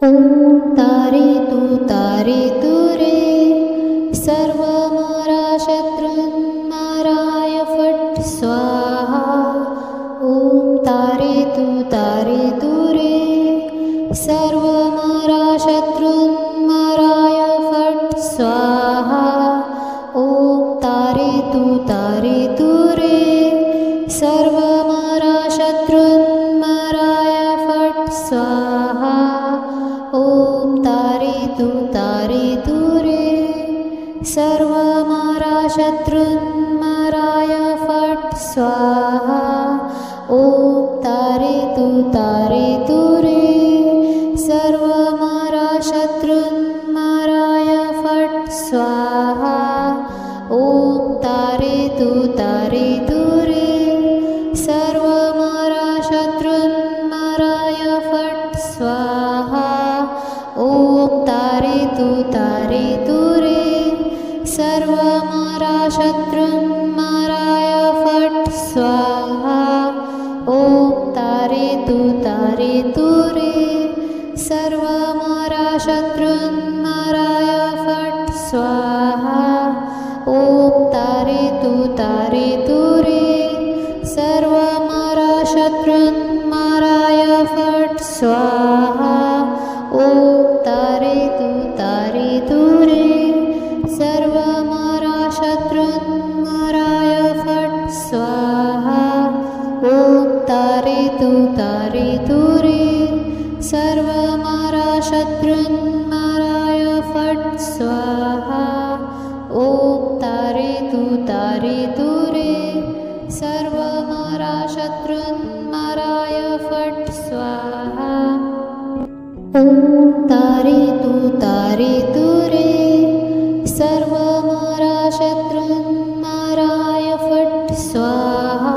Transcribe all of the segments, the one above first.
ॐ तारेतु तारेतु रे सर्व मारा शत्रुन् माराय फट् स्वाहा। ॐ तारेतु तारेतु रे सर्व मारा शत्रुन् माराय फट् स्वाहा। ॐ तारेतु तारेतु रे सर्व मारा शत्रुन् माराय फट् स्वाहा। ॐ तारेतु तारेतु रे सर्व मारा शत्रुन् माराय फट् स्वाहा। ॐ तारेतु तारेतु रे सर्व मारा शत्रुन् माराय फट् स्वाहा। ॐ तारेतु तारेतु रे सर्व मारा शत्रुन् माराय फट् स्वाहा। ॐ तारेतु तारेतु रे सर्व मारा शत्रुन् माराय फट् स्वाहा। ॐ तारेतु तारेतु रे सर्व मारा शत्रुन् माराय फट् स्वाहा। ॐ तारेतु तारेतु रे सर्व मारा शत्रुन् माराय फट् स्वाहा। ॐ तारेतु तारेतु रे सर्व मारा शत्रुन् माराय फट् स्वाहा। ॐ तारेतु तारेतु रे सर्व मारा शत्रुन् माराय फट् स्वाहा। ॐ तारेतु तारेतु रे सर्व मारा शत्रुन् माराय फट् स्वाहा। ॐ तारेतु तारेतु रे सर्व मारा शत्रुन् माराय फट् स्वाहा।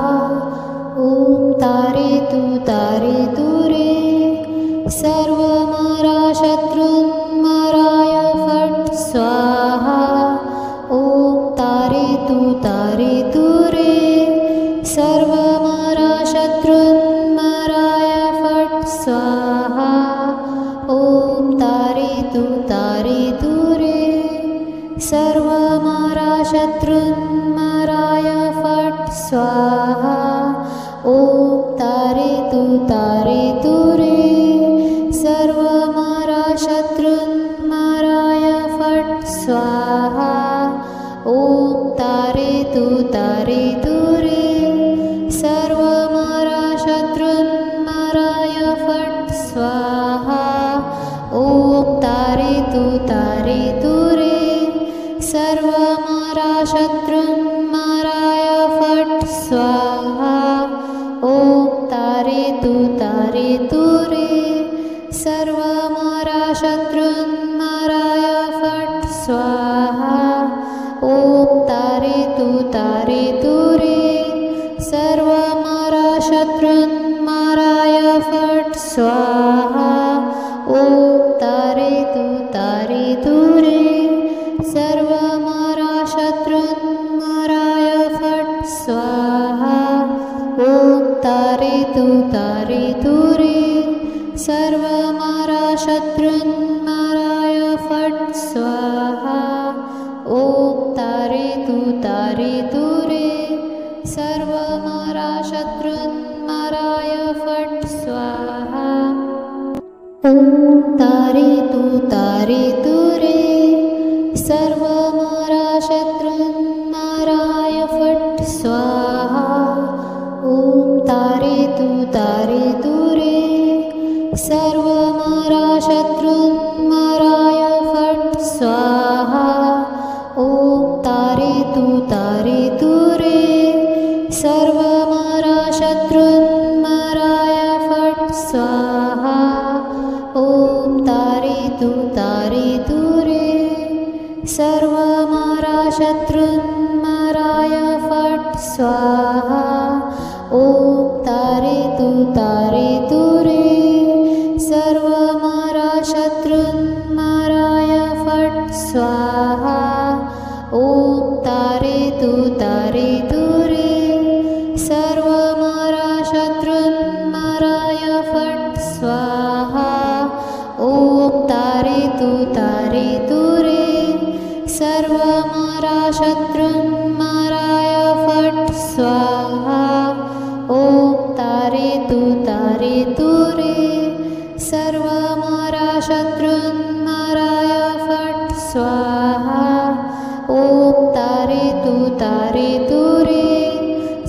ॐ तारेतु तारेतु रे सर्व मारा शत्रुन् माराय फट् स्वाहा। ॐ तारेतु तारेतु रे सर्व मारा शत्रुन् माराय फट् स्वाहा। ॐ तारेतु तारेतु रे सर्व मारा शत्रुन् माराय फट् स्वाहा। ॐ तारेतु तारेतु रे सर्व मारा शत्रुन् माराय फट् स्वाहा। ॐ तारेतु तारेतु रे सर्व मारा शत्रुन् माराय फट् स्वाहा। ॐ तारेतु तारेतु रे सर्व मारा शत्रुन् माराय फट् स्वाहा। ॐ तारेतु तारेतु रे सर्व मारा शत्रुन् माराय फट् स्वाहा। ॐ तारेतु तारेतु रे सर्व मारा शत्रुन् माराय फट् स्वाहा। ॐ तारेतु तारेतु रे सर्व मारा शत्रुन् माराय फट् स्वाहा। ॐ तारेतु तारेतु रे सर्व मारा शत्रुन् माराय फट् स्वाहा। ॐ तारेतु तारेतु रे सर्व मारा शत्रुन् माराय फट् स्वाहा। ॐ तारेतु तारेतु रे सर्व मारा शत्रुन् माराय फट् स्वाहा। ॐ तारेतु तारेतु रे सर्व मारा शत्रुन् माराय फट् स्वाहा। ॐ तारेतु तारेतु रे सर्व मारा शत्रुन् माराय फट् स्वाहा। ॐ तारेतु तारेतु रे सर्व मारा शत्रुन् माराय फट् स्वाहा। ॐ तारेतु तारेतु रे सर्व मारा शत्रुन् माराय फट् स्वाहा। ॐ तारेतु तारेतु रे सर्व मारा शत्रुन् माराय फट् स्वाहा। ॐ तू तारे तू रे सर्व मारा शत्रुन माराय फट स्वाहा ओम तारे तू रे सर्व मारा शत्रुन माराय फट स्वाहा ओम तारे तू रे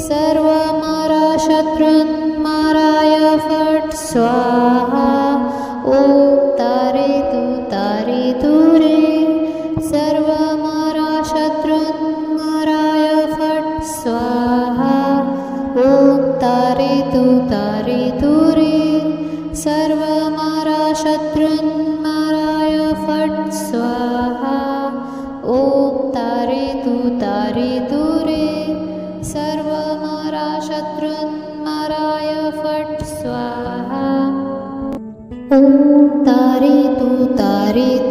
सर्व मारा शत्रुन माराय फट स्वाहा ओम तारे तू रे सर्व मारा शत्रुन माराय फट स्वाहा ओम तारे तू रे सर्व मारा शत्रुन माराय फट स्वाहा ओम तारे तू रे सर्व मारा शत्रुन माराय फट स्वाहा ओम तारे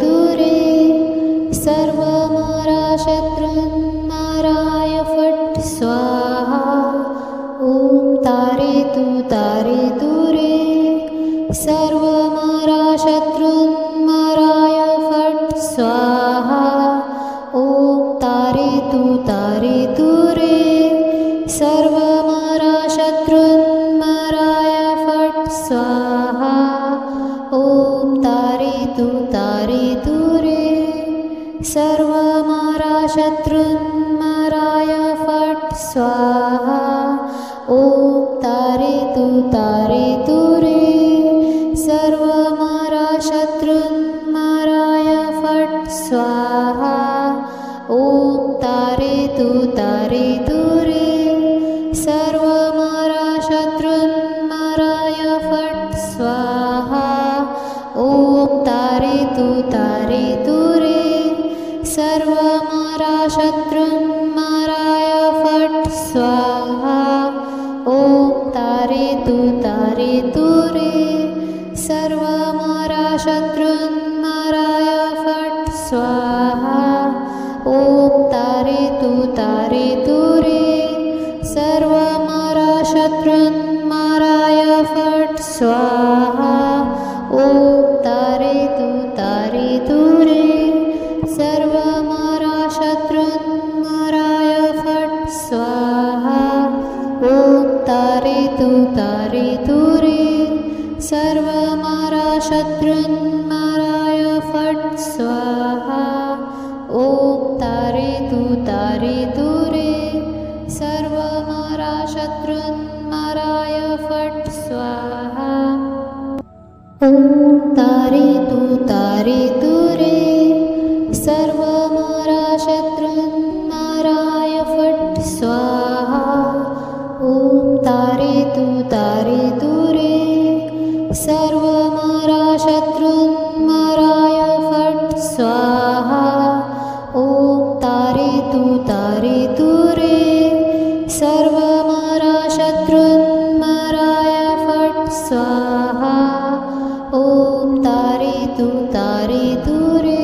तू रे सर्व मारा शत्रुन माराय फट स्वाहा ओम तारे तू रे सर्व मारा शत्रुन माराय फट स्वाहा ओम तारे तू रे सर्व मारा शत्रुन माराय फट स्वाहा ओम तारे तू रे सर्व मारा शत्रुन माराय फट स्वाहा ओम तारे तू रे सर्व मारा शत्रुन माराय फट स्वाहा ओम तारे तू रे सर्व मारा शत्रुन माराय फट स्वाहा ओम तारे तू रे सर्व मारा शत्रुन माराय फट स्वाहा ओम तारे तू रे सर्व मारा शत्रुन माराय फट स्वाहा ओम तारे तू रे सर्व मारा शत्रुन माराय फट स्वाहा ओम तारे तू रे सर्व मारा शत्रुन माराय फट स्वाहा ओम तारे तू रे सर्व मारा शत्रुन माराय फट स्वाहा ओम तारे तू रे सर्व मारा शत्रुन माराय फट स्वाहा ओम तारे तू रे सर्व मारा शत्रुन माराय फट स्वाहा ओम तारे तू रे सर्व मारा शत्रुन माराय फट स्वाहा ओम तारे तू रे सर्व मारा शत्रुन माराय फट स्वाहा ओम तारे तू रे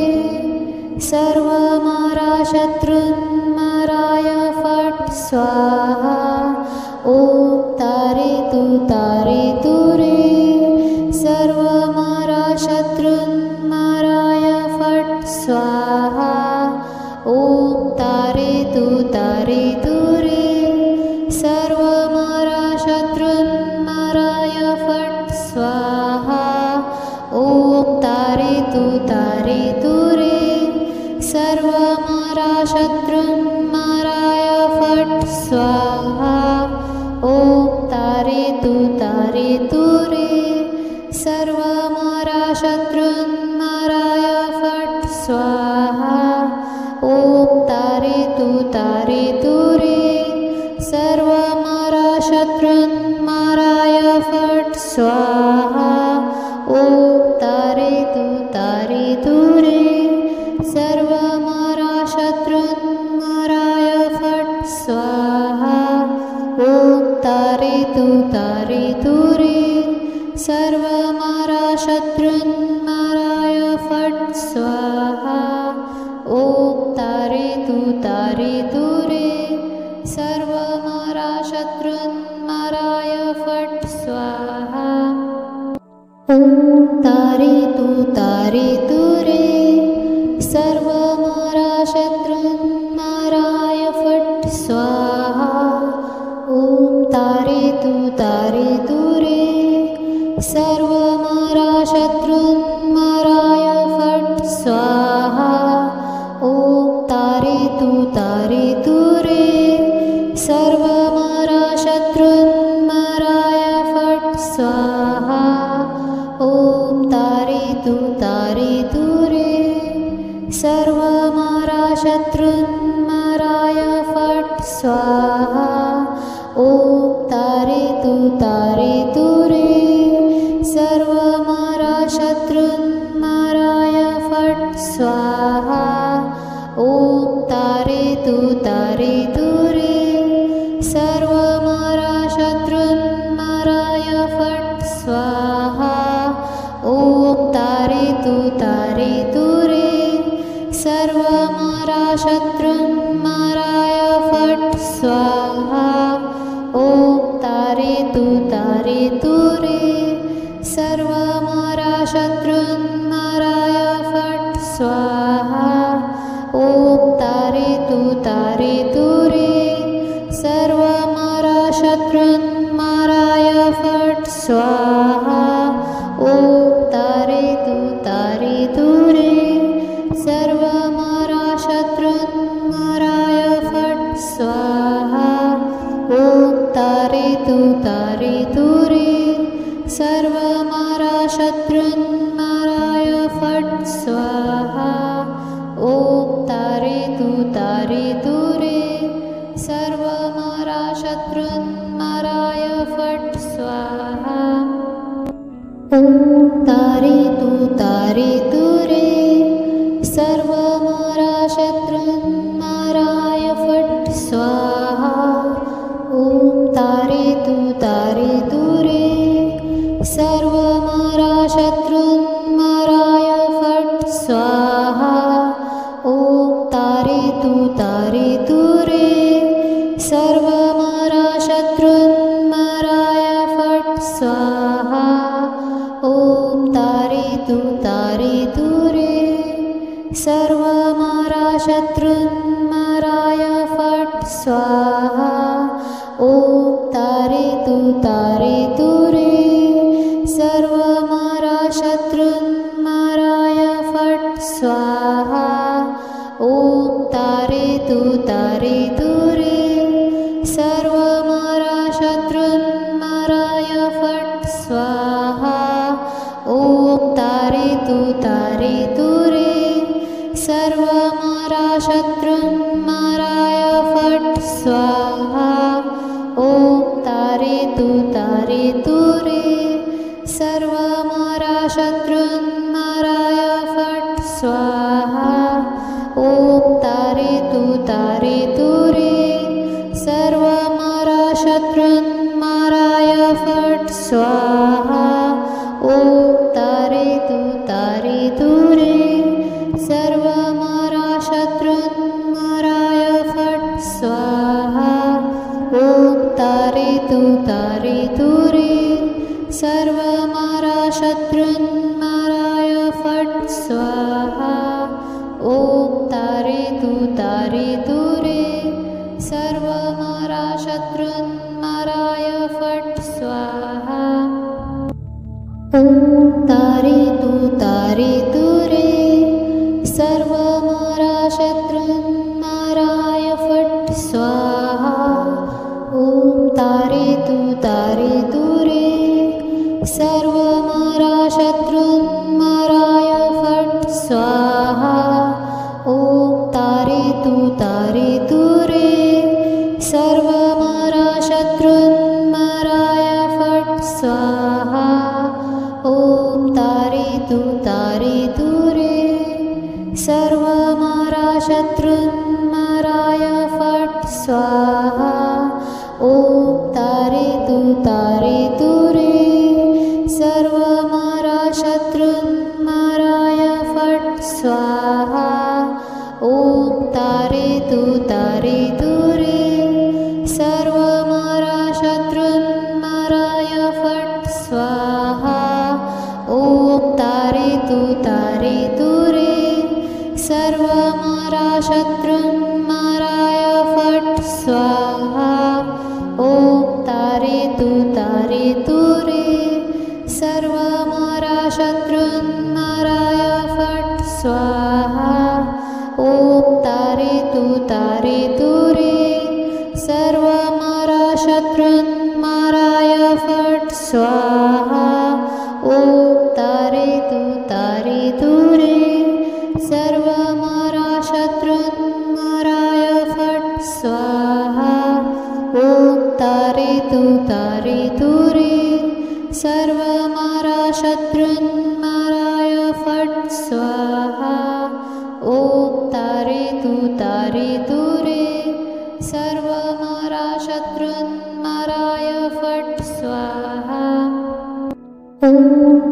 सर्व मारा शत्रुन माराय फट स्वाहा ओम तारे तू रे सर्व मारा शत्रुन माराय फट स्वाहा ओम तारे तू रे सर्व मारा शत्रुन माराय फट स्वाहा ओम तारे तू रे सर्व मारा शत्रुन माराय फट स्वाहा ओम तारे तू रे सर्व मारा शत्रुन माराय फट स्वाहा ओम तारे तू रे सर्व मारा शत्रुन माराय फट स्वाहा ओम तारे तू रे सर्व मारा शत्रुन माराय फट स्वाहा ओम तारे तू रे सर्व मारा शत्रुन माराय फट स्वाहा ओम तारे तू रे सर्व मारा शत्रुन माराय फट स्वाहा ओम तारे तू रे तू तारे तू रे सर्व मारा शत्रुन माराय फट स्वाहा ओम तारे तू रे सर्व मारा शत्रुन माराय फट स्वाहा ओम तारे तू रे सर्व मारा शत्रुन माराय फट स्वाहा ओम तारे तू रे सर्व मारा शत्रुन माराय फट स्वाहा ओम तारे तू रे सर्व मारा शत्रुन माराय फट स्वाहा ओम तारे तू रे सर्व मारा शत्रुन माराय फट स्वाहा ओम तारे तू रे सर्व मारा शत्रुन माराय फट स्वाहा ओम तारे तू रे सर्व मारा शत्रुन माराय फट स्वाहा ओम तारे तू रे सर्व मारा शत्रुन माराय फट स्वाहा ओम तारे तू रे सर्व मारा शत्रुन माराय फट स्वाहा ओम तारे तू रे सर्व मारा शत्रुन माराय फट स्वाहा ओम तारे तू रे सर्व मारा शत्रुन माराय फट स्वाहा ओम तारे तू रे सर्व मारा शत्रुन माराय फट स्वाहा ओम तारे तू रे सर्व मारा शत्रुन माराय फट स्वाहा ओम तारे तू रे सर्व मारा शत्रुन माराय फट स्वाहा ओम तारे तू रे सर्व मारा शत्रुन माराय फट स्वाहा ओम तारे तू रे सर्व मारा शत्रुन माराय फट स्वाहा ओम तारे तू रे सर्व मारा शत्रुन माराय फट स्वाहा ओम तारे तू रे सर्व मारा शत्रुन माराय फट स्वाहा ओम तारे तू रे सर्व मारा शत्रुन माराय फट स्वाहा ओम तारे तू रे सर्व मारा शत्रुन माराय फट स्वाहा ओम तारे तू रे सर्व मारा शत्रुन माराय फट स्वाहा ओम तारे तू रे सर्व मारा शत्रुन माराय फट स्वाहा ओम तारे तू रे सर्व मारा शत्रुन माराय फट स्वाहा ओम तारे तू रे सर्व मारा शत्रुन माराय फट स्वाहा ओम तारे तू रे सर्व मारा शत्रुन माराय फट स्वाहा ओम तारे तू रे सर्व मारा शत्रुन माराय फट स्वाहा ओम तारे तू रे सर्व मारा शत्रुन माराय फट स्वाहा ओम तारे तू रे सर्व मारा शत्रुन माराय फट स्वाहा ओम तारे तू रे सर्व मारा शत्रुन माराय फट स्वाहा ओम तारे तू फट् स्वाहा ॐ तारेतु रे सर्व मारा शत्रुन् माराय फट् स्वाहा ॐ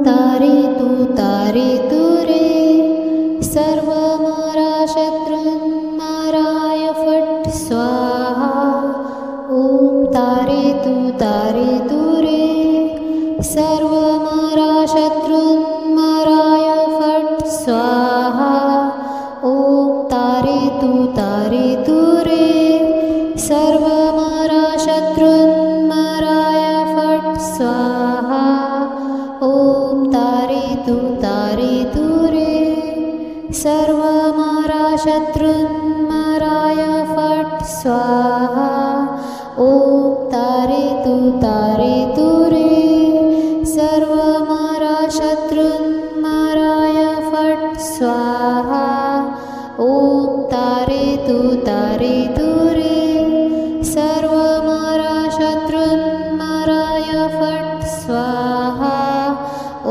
तारेतु रे सर्व मारा शत्रुन् माराय फट् स्वाहा ॐ तारेतु रे सर्व मारा शत्रुन् माराय फट् स्वाहा ॐ तारेतु रे सर्व मारा शत्रुन् माराय फट् स्वाहा ॐ तारेतु रे सर्व मारा शत्रुन् माराय फट् स्वाहा ॐ तारेतु रे सर्व मारा शत्रुन् माराय फट् स्वाहा ॐ तारेतु रे सर्व मारा शत्रुन् माराय फट् स्वाहा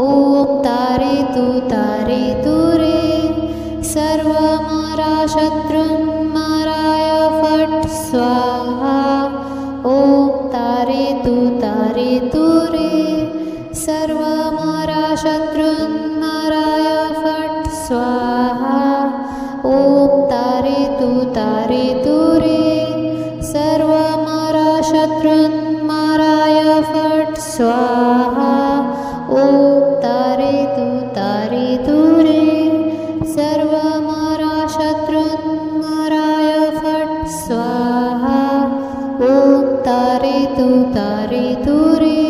ॐ तारेतु रे सर्व मारा शत्रुन् माराय फट् स्वाहा ॐ तारेतु रे सर्व मारा शत्रुन् माराय फट् स्वाहा ॐ तारेतु रे सर्व मारा शत्रुन् माराय फट् स्वाहा ॐ तारेतु रे सर्व मारा शत्रुन् माराय फट् स्वाहा ॐ तारेतु रे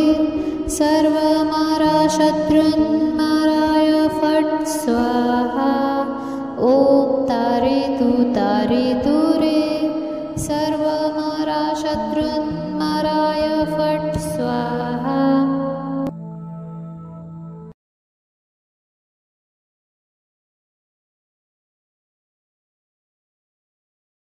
सर्व मारा शत्रुन् माराय फट् स्वाहा ॐ तारेतु रे सर्व मारा शत्रुन्